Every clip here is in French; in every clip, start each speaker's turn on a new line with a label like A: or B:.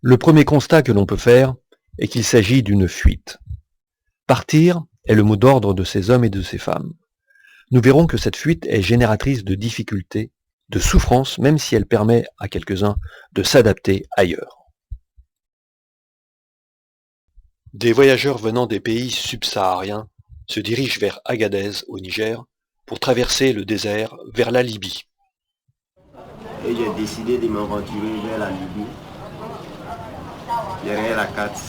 A: Le premier constat que l'on peut faire est qu'il s'agit d'une fuite. Partir est le mot d'ordre de ces hommes et de ces femmes. Nous verrons que cette fuite est génératrice de difficultés, de souffrances, même si elle permet à quelques-uns de s'adapter ailleurs. Des voyageurs venant des pays subsahariens se dirigent vers Agadez au Niger pour traverser le désert vers la Libye.
B: Et j'ai décidé de m'aventurer vers la Libye, derrière la carte.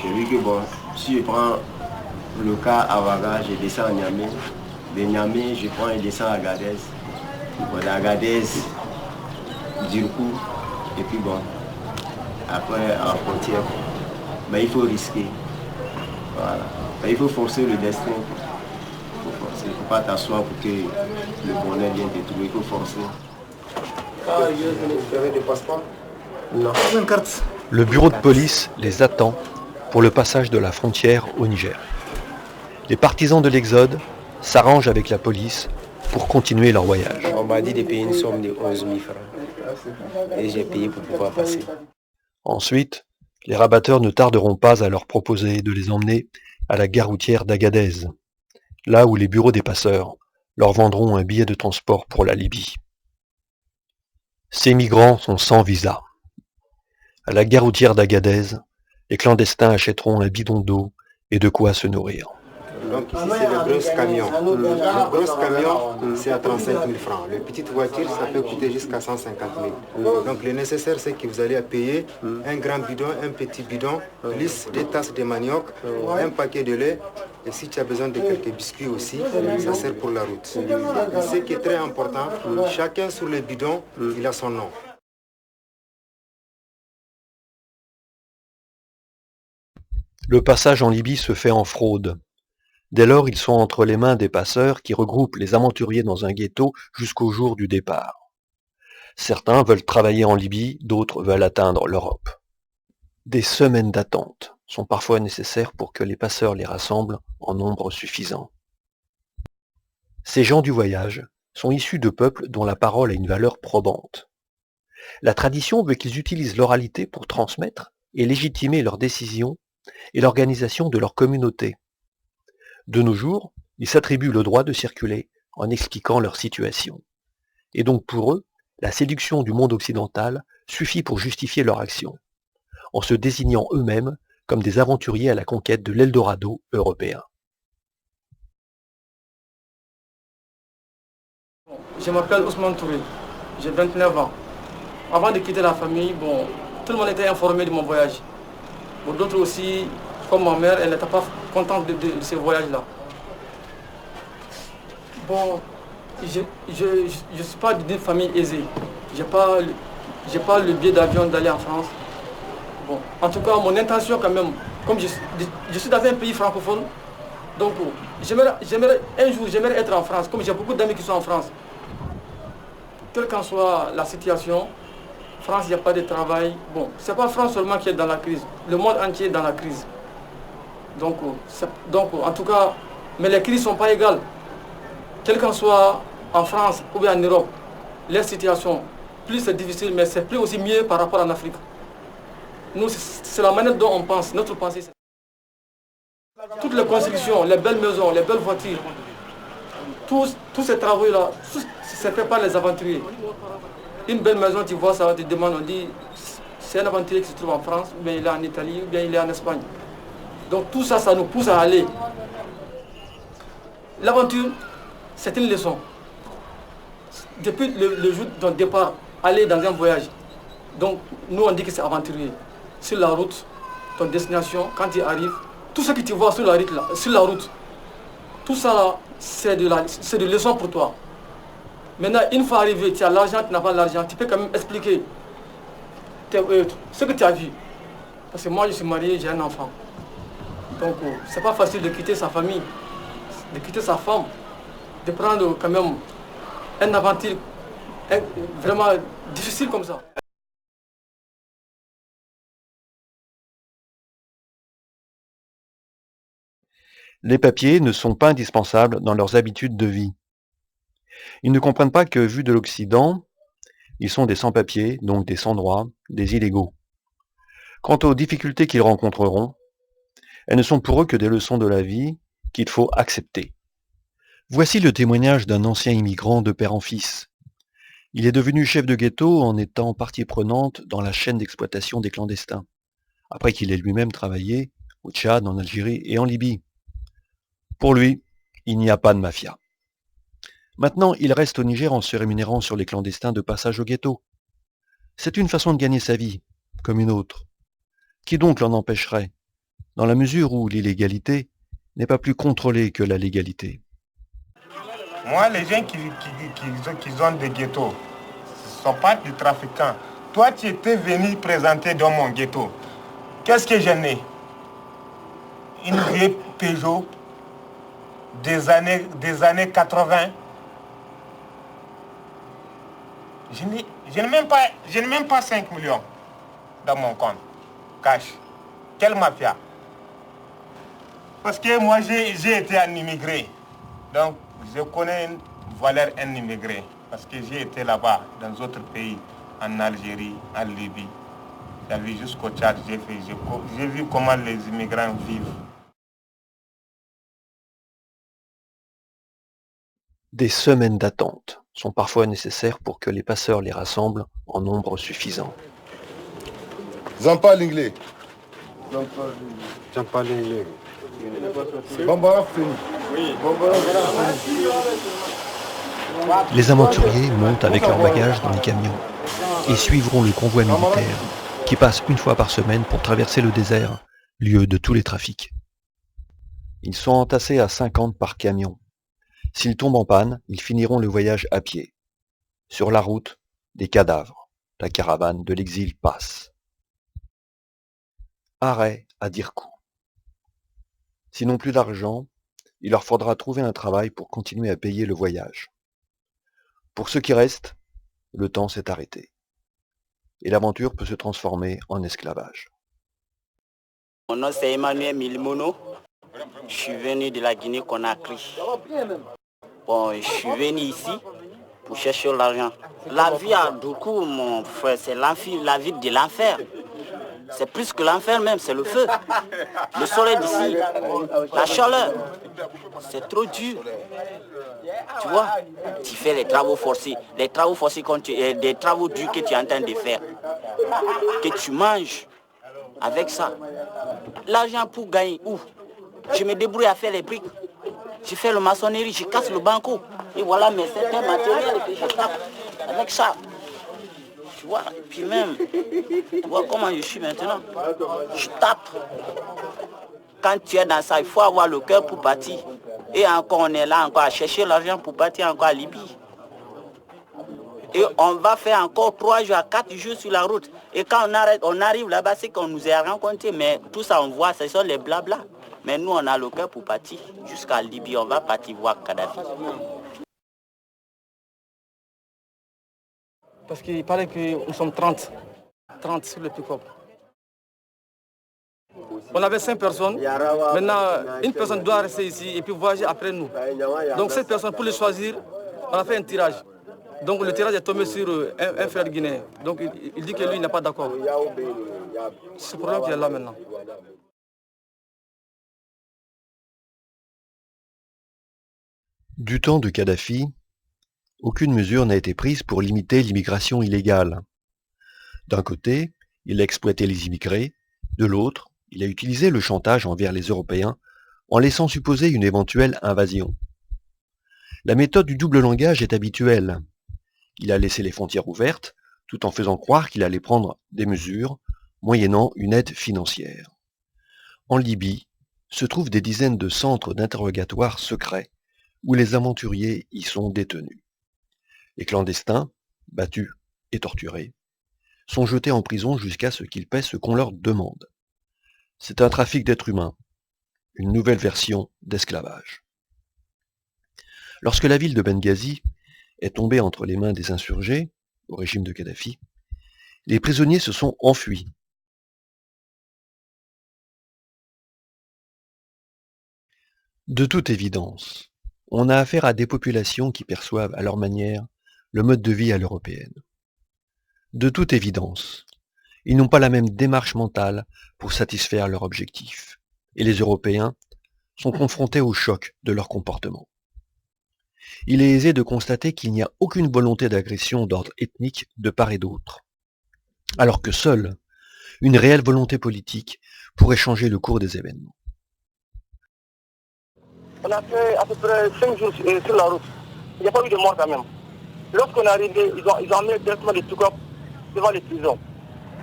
B: J'ai vu que bon, si je prends le cas à Ouaga, je descends à Niamey. De Niamey, je prends et descends à Agadez. Bon, d'Agadez, Dirkou, et puis bon, après en frontière. Mais il faut risquer. Voilà. Mais il faut forcer le destin. Il faut forcer. Il ne faut pas t'asseoir pour que le bonheur vienne te trouver. Il faut forcer.
A: Le bureau de police les attend pour le passage de la frontière au Niger. Les partisans de l'exode s'arrangent avec la police pour continuer leur voyage.
B: On m'a dit de payer une somme de 11 000 francs. Et j'ai payé pour pouvoir passer.
A: Ensuite, les rabatteurs ne tarderont pas à leur proposer de les emmener à la gare routière d'Agadez, là où les bureaux des passeurs leur vendront un billet de transport pour la Libye. Ces migrants sont sans visa. À la gare routière d'Agadez, les clandestins achèteront un bidon d'eau et de quoi se nourrir.
C: Donc ici c'est le gros camion. Le gros camion c'est à 35 000 francs. Les petites voitures ça peut coûter jusqu'à 150 000. Donc le nécessaire c'est que vous allez payer un grand bidon, un petit bidon, plus 2 tasses de manioc, un paquet de lait. Et si tu as besoin de quelques biscuits aussi, ça sert pour la route. Ce qui est très important, chacun sur le bidon, il a son nom.
A: Le passage en Libye se fait en fraude. Dès lors, ils sont entre les mains des passeurs qui regroupent les aventuriers dans un ghetto jusqu'au jour du départ. Certains veulent travailler en Libye, d'autres veulent atteindre l'Europe. Des semaines d'attente sont parfois nécessaires pour que les passeurs les rassemblent en nombre suffisant. Ces gens du voyage sont issus de peuples dont la parole a une valeur probante. La tradition veut qu'ils utilisent l'oralité pour transmettre et légitimer leurs décisions et l'organisation de leur communauté. De nos jours, ils s'attribuent le droit de circuler en expliquant leur situation. Et donc pour eux, la séduction du monde occidental suffit pour justifier leur action, en se désignant eux-mêmes comme des aventuriers à la conquête de l'Eldorado européen.
D: Je m'appelle Ousmane Touré, j'ai 29 ans. Avant de quitter la famille, tout le monde était informé de mon voyage. D'autres aussi, comme ma mère, elle n'était pas contente de ce voyage-là. Je ne suis pas d'une famille aisée. Je n'ai pas le billet d'avion d'aller en France. En tout cas, mon intention quand même, comme je suis dans un pays francophone, donc un jour j'aimerais être en France, comme j'ai beaucoup d'amis qui sont en France. Quelle qu'en soit la situation, France, il n'y a pas de travail. Ce n'est pas France seulement qui est dans la crise, le monde entier est dans la crise. Donc en tout cas, mais les crises ne sont pas égales. Quel qu'en soit en France ou bien en Europe, les situations, plus c'est difficile, mais c'est plus aussi mieux par rapport en Afrique. Nous, c'est la manière dont on pense, notre pensée. Toutes les constructions, les belles maisons, les belles voitures, tous ces travaux-là, c'est fait par les aventuriers. Une belle maison, tu vois ça, on te demande, on dit, c'est un aventurier qui se trouve en France, ou bien il est en Italie, ou bien il est en Espagne. Donc tout ça, ça nous pousse à aller. L'aventure, c'est une leçon. Depuis le jour de départ, aller dans un voyage. Donc nous, on dit que c'est aventurier. Sur la route, ton destination, quand tu arrives, tout ce que tu vois sur la route, tout ça là, c'est de leçon pour toi. Maintenant, une fois arrivé, tu as l'argent, tu n'as pas l'argent, tu peux quand même expliquer ce que tu as vu. Parce que moi, je suis marié, j'ai un enfant. Donc, c'est pas facile de quitter sa famille, de quitter sa femme, de prendre quand même une aventure vraiment difficile comme ça.
A: Les papiers ne sont pas indispensables dans leurs habitudes de vie. Ils ne comprennent pas que, vu de l'Occident, ils sont des sans-papiers, donc des sans-droits, des illégaux. Quant aux difficultés qu'ils rencontreront, elles ne sont pour eux que des leçons de la vie qu'il faut accepter. Voici le témoignage d'un ancien immigrant de père en fils. Il est devenu chef de ghetto en étant partie prenante dans la chaîne d'exploitation des clandestins, après qu'il ait lui-même travaillé au Tchad, en Algérie et en Libye. Pour lui, il n'y a pas de mafia. Maintenant, il reste au Niger en se rémunérant sur les clandestins de passage au ghetto. C'est une façon de gagner sa vie, comme une autre. Qui donc l'en empêcherait, dans la mesure où l'illégalité n'est pas plus contrôlée que la légalité?
E: Moi, les gens qui ont des ghettos, ce ne sont pas des trafiquants. Toi, tu étais venu présenter dans mon ghetto. Qu'est-ce que j'en ai? Une vieille Peugeot des années 80. Je n'ai même pas 5 millions dans mon compte. Cash. Quelle mafia? Parce que moi, j'ai été un immigré. Donc, je connais une valeur un immigré. Parce que j'ai été là-bas, dans d'autres pays, en Algérie, en Libye. J'ai vu jusqu'au Tchad, j'ai vu comment les immigrants vivent.
A: Des semaines d'attente sont parfois nécessaires pour que les passeurs les rassemblent en nombre suffisant.
F: J'en parle anglais.
C: J'en parle anglais.
F: Bambara fini.
A: Les aventuriers montent avec leurs bagages dans les camions et suivront le convoi militaire qui passe une fois par semaine pour traverser le désert, lieu de tous les trafics. Ils sont entassés à 50 par camion. S'ils tombent en panne, ils finiront le voyage à pied. Sur la route, des cadavres. La caravane de l'exil passe. Arrêt à Dirkou. S'ils n'ont plus d'argent, il leur faudra trouver un travail pour continuer à payer le voyage. Pour ceux qui restent, le temps s'est arrêté. Et l'aventure peut se transformer en esclavage.
G: Mon nom c'est Emmanuel Milimono. Je suis venu de la Guinée-Conakry. Bon, je suis venu ici pour chercher l'argent. La vie à Dirkou, mon frère, c'est la vie de l'enfer. C'est plus que l'enfer même, c'est le feu. Le soleil d'ici, la chaleur, c'est trop dur. Tu vois, tu fais les travaux forcés. Les travaux forcés, des travaux durs que tu es en train de faire. Que tu manges avec ça. L'argent pour gagner, où? Je me débrouille à faire les briques. Je fais le maçonnerie, je casse le banco. Et voilà mes certains matériels que je tape avec ça. Tu vois, et puis même, tu vois comment je suis maintenant. Je tape. Quand tu es dans ça, il faut avoir le cœur pour partir. Et encore, on est là encore à chercher l'argent pour partir encore à Libye. Et on va faire encore 3 jours à 4 jours sur la route. Et quand on arrive là-bas, c'est qu'on nous a rencontrés. Mais tout ça, on voit, ce sont les blabla. Mais nous, on a le cœur pour partir jusqu'à Libye. On va partir voir Kadhafi.
D: Parce qu'il paraît que nous sommes 30 sur le pick-up. On avait 5 personnes. Maintenant, une personne doit rester ici et puis voyager après nous. Donc cette personne, pour les choisir, on a fait un tirage. Donc le tirage est tombé sur un frère guinéen. Donc il dit que lui, il n'est pas d'accord. C'est pour problème qu'il est là maintenant.
A: Du temps de Kadhafi, aucune mesure n'a été prise pour limiter l'immigration illégale. D'un côté, il a exploité les immigrés, de l'autre, il a utilisé le chantage envers les Européens en laissant supposer une éventuelle invasion. La méthode du double langage est habituelle. Il a laissé les frontières ouvertes tout en faisant croire qu'il allait prendre des mesures moyennant une aide financière. En Libye se trouvent des dizaines de centres d'interrogatoire secrets où les aventuriers y sont détenus. Les clandestins, battus et torturés, sont jetés en prison jusqu'à ce qu'ils paient ce qu'on leur demande. C'est un trafic d'êtres humains, une nouvelle version d'esclavage. Lorsque la ville de Benghazi est tombée entre les mains des insurgés, au régime de Kadhafi, les prisonniers se sont enfuis. De toute évidence, on a affaire à des populations qui perçoivent à leur manière le mode de vie à l'européenne. De toute évidence, Ils n'ont pas la même démarche mentale pour satisfaire leur objectif. Et les Européens sont confrontés au choc de leur comportement. Il est aisé de constater qu'il n'y a aucune volonté d'agression d'ordre ethnique de part et d'autre, alors que seule une réelle volonté politique pourrait changer le cours des événements.
H: On a fait à peu près 5 jours sur la route. Il n'y a pas eu de mort quand même. Lorsqu'on est arrivé, ils ont amené directement les pick-up devant les prisons.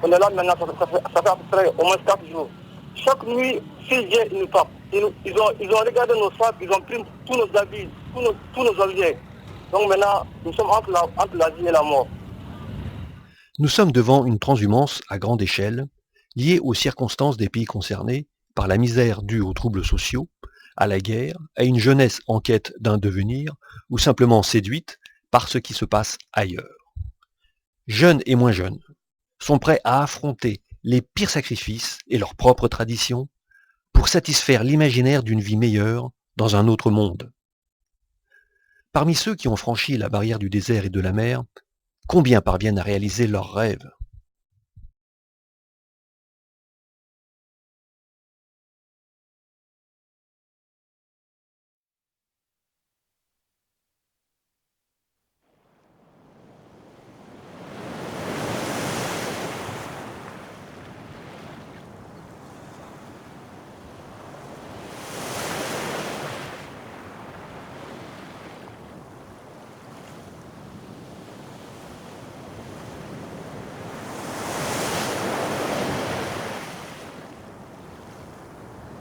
H: On est là maintenant, ça fait à peu près au moins 4 jours. Chaque nuit, s'ils viennent, ils nous tapent. Ils ont regardé nos sacs, ils ont pris tous nos habits, tous nos objets. Donc maintenant, nous sommes entre la vie et la mort.
A: Nous sommes devant une transhumance à grande échelle, liée aux circonstances des pays concernés par la misère due aux troubles sociaux, à la guerre, à une jeunesse en quête d'un devenir, ou simplement séduite par ce qui se passe ailleurs. Jeunes et moins jeunes sont prêts à affronter les pires sacrifices et leurs propres traditions pour satisfaire l'imaginaire d'une vie meilleure dans un autre monde. Parmi ceux qui ont franchi la barrière du désert et de la mer, combien parviennent à réaliser leurs rêves ?